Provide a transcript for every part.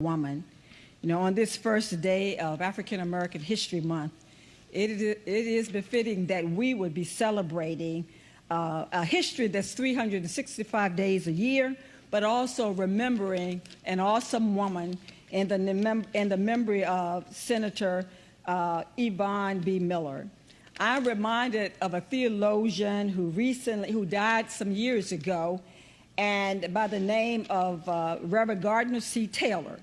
woman. You know, on this first day of African American History Month, it is befitting that we would be celebrating a history that's 365 days a year, but also remembering an awesome woman in the memory of Senator Yvonne B. Miller. I'm reminded of a theologian who died some years ago, and by the name of Reverend Gardner C. Taylor.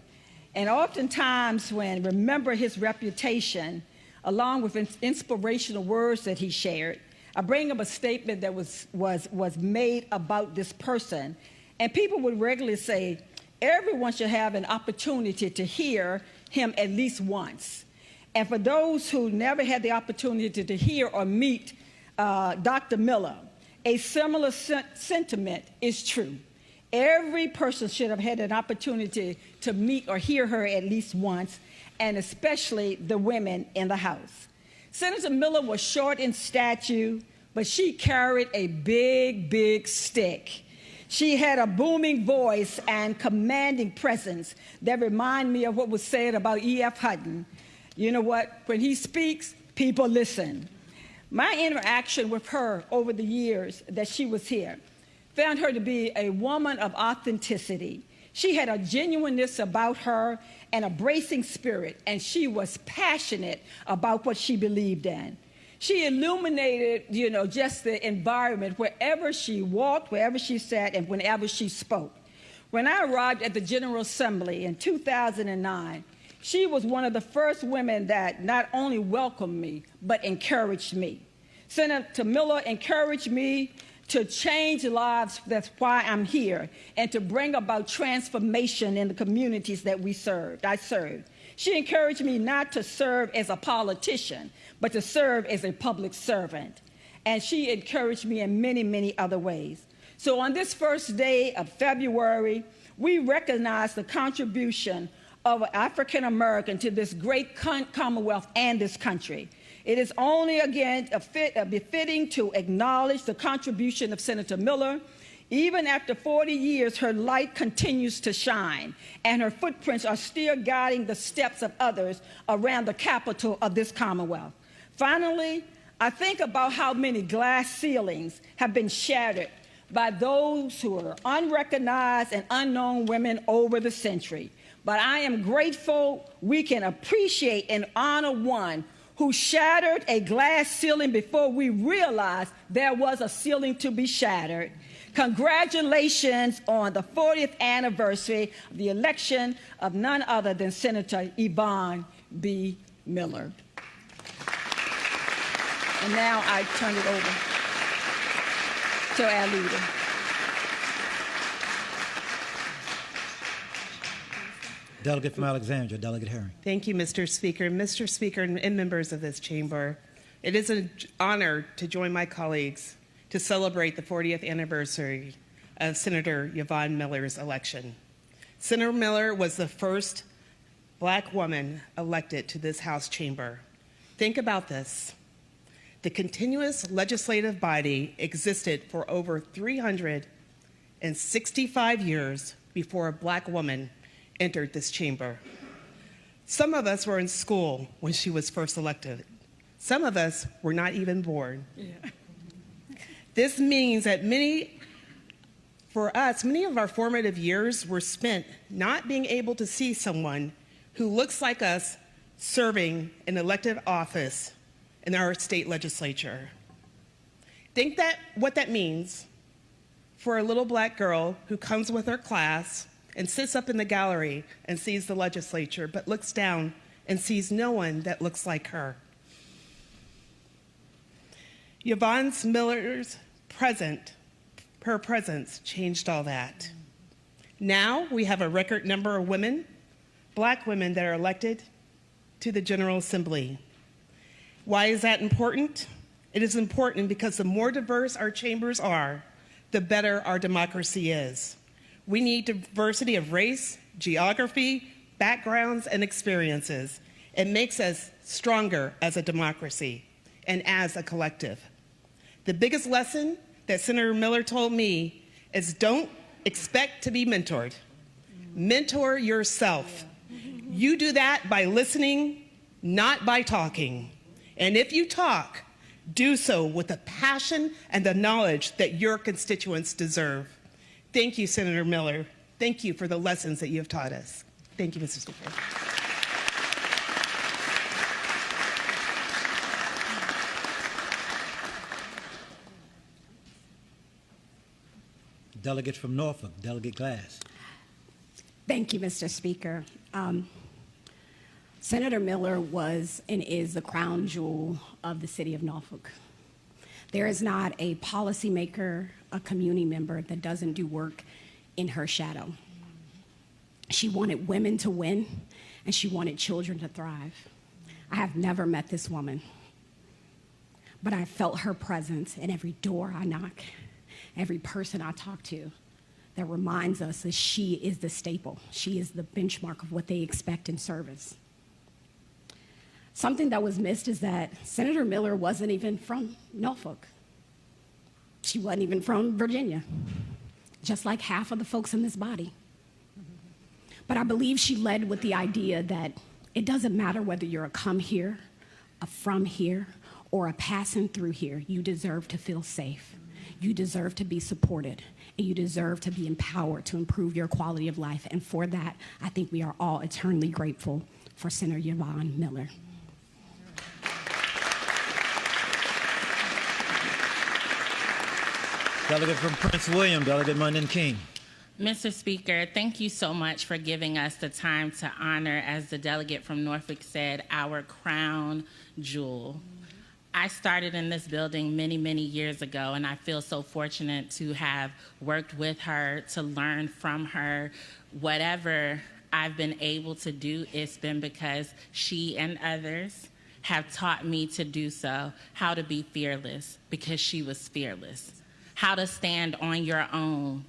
And oftentimes when I remember his reputation, along with inspirational words that he shared, I bring up a statement that was made about this person. And people would regularly say, everyone should have an opportunity to hear him at least once. And for those who never had the opportunity to hear or meet Dr. Miller, a similar sentiment is true. Every person should have had an opportunity to meet or hear her at least once, and especially the women in the House. Senator Miller was short in stature, but she carried a big, big stick. She had a booming voice and commanding presence that remind me of what was said about E.F. Hutton. You know what? When he speaks, people listen. My interaction with her over the years that she was here found her to be a woman of authenticity. She had a genuineness about her and a bracing spirit, and she was passionate about what she believed in. She illuminated, you know, just the environment wherever she walked, wherever she sat, and whenever she spoke. When I arrived at the General Assembly in 2009, she was one of the first women that not only welcomed me, but encouraged me. Senator Miller encouraged me to change lives, that's why I'm here, and to bring about transformation in the communities that I served. She encouraged me not to serve as a politician, but to serve as a public servant. And she encouraged me in many, many other ways. So on this first day of February, we recognize the contribution of African American to this great Commonwealth and this country. It is only, again, befitting to acknowledge the contribution of Senator Miller. Even after 40 years, her light continues to shine, and her footprints are still guiding the steps of others around the capital of this Commonwealth. Finally, I think about how many glass ceilings have been shattered by those who are unrecognized and unknown women over the century. But I am grateful we can appreciate and honor one who shattered a glass ceiling before we realized there was a ceiling to be shattered. Congratulations on the 40th anniversary of the election of none other than Senator Yvonne B. Miller. And now I turn it over to our leader. Delegate from Alexandria, Delegate Herring. Thank you, Mr. Speaker. Mr. Speaker and members of this chamber, it is an honor to join my colleagues to celebrate the 40th anniversary of Senator Yvonne Miller's election. Senator Miller was the first Black woman elected to this House chamber. Think about this. The continuous legislative body existed for over 365 years before a Black woman entered this chamber. Some of us were in school when she was first elected. Some of us were not even born. Yeah. This means that many of our formative years were spent not being able to see someone who looks like us serving an elected office in our state legislature. Think what that means for a little Black girl who comes with her class and sits up in the gallery and sees the legislature, but looks down and sees no one that looks like her. Yvonne Miller's presence changed all that. Now we have a record number of women, Black women, that are elected to the General Assembly. Why is that important? It is important because the more diverse our chambers are, the better our democracy is. We need diversity of race, geography, backgrounds, and experiences. It makes us stronger as a democracy and as a collective. The biggest lesson that Senator Miller told me is don't expect to be mentored. Mentor yourself. You do that by listening, not by talking. And if you talk, do so with the passion and the knowledge that your constituents deserve. Thank you, Senator Miller. Thank you for the lessons that you have taught us. Thank you, Mr. Speaker. Delegate from Norfolk, Delegate Glass. Thank you, Mr. Speaker. Senator Miller was and is the crown jewel of the city of Norfolk. There is not a policymaker, a community member that doesn't do work in her shadow. She wanted women to win, and she wanted children to thrive. I have never met this woman, but I felt her presence in every door I knock, every person I talk to, that reminds us that she is the staple. She is the benchmark of what they expect in service. Something that was missed is that Senator Miller wasn't even from Norfolk. She wasn't even from Virginia, just like half of the folks in this body. But I believe she led with the idea that it doesn't matter whether you're a come here, a from here, or a passing through here. You deserve to feel safe. You deserve to be supported, and you deserve to be empowered to improve your quality of life. And for that, I think we are all eternally grateful for Senator Yvonne Miller. Delegate from Prince William, Delegate Munden King. Mr. Speaker, thank you so much for giving us the time to honor, as the delegate from Norfolk said, our crown jewel. I started in this building many, many years ago, and I feel so fortunate to have worked with her, to learn from her. Whatever I've been able to do, it's been because she and others have taught me to do so, how to be fearless, because she was fearless, how to stand on your own,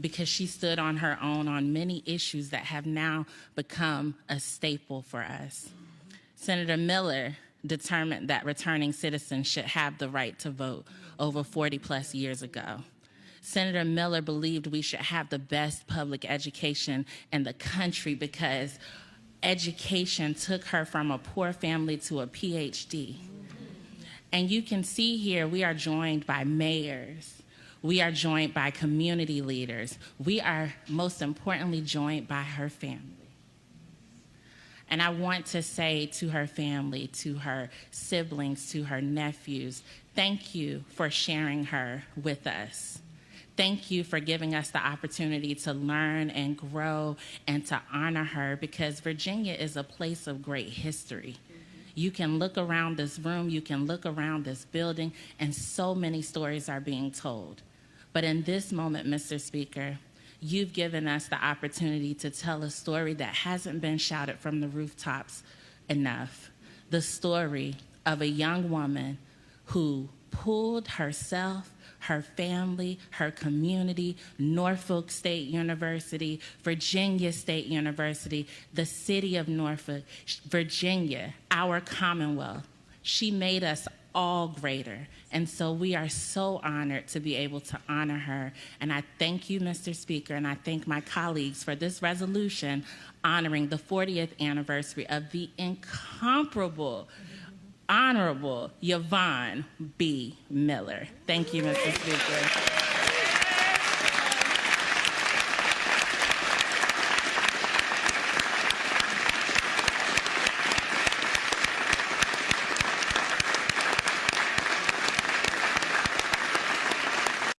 because she stood on her own on many issues that have now become a staple for us. Senator Miller determined that returning citizens should have the right to vote over 40+ years ago. Senator Miller believed we should have the best public education in the country because education took her from a poor family to a PhD. And you can see here we are joined by mayors. We are joined by community leaders. We are, most importantly, joined by her family. And I want to say to her family, to her siblings, to her nephews, thank you for sharing her with us. Thank you for giving us the opportunity to learn and grow and to honor her, because Virginia is a place of great history. You can look around this room, you can look around this building, and so many stories are being told. But in this moment, Mr. Speaker, you've given us the opportunity to tell a story that hasn't been shouted from the rooftops enough. The story of a young woman who pulled herself, her family, her community, Norfolk State University, Virginia State University, the city of Norfolk, Virginia, our Commonwealth. She made us all greater. And so we are so honored to be able to honor her. And I thank you, Mr. Speaker, and I thank my colleagues for this resolution honoring the 40th anniversary of the incomparable, Honorable Yvonne B. Miller. Thank you, Mr. Speaker.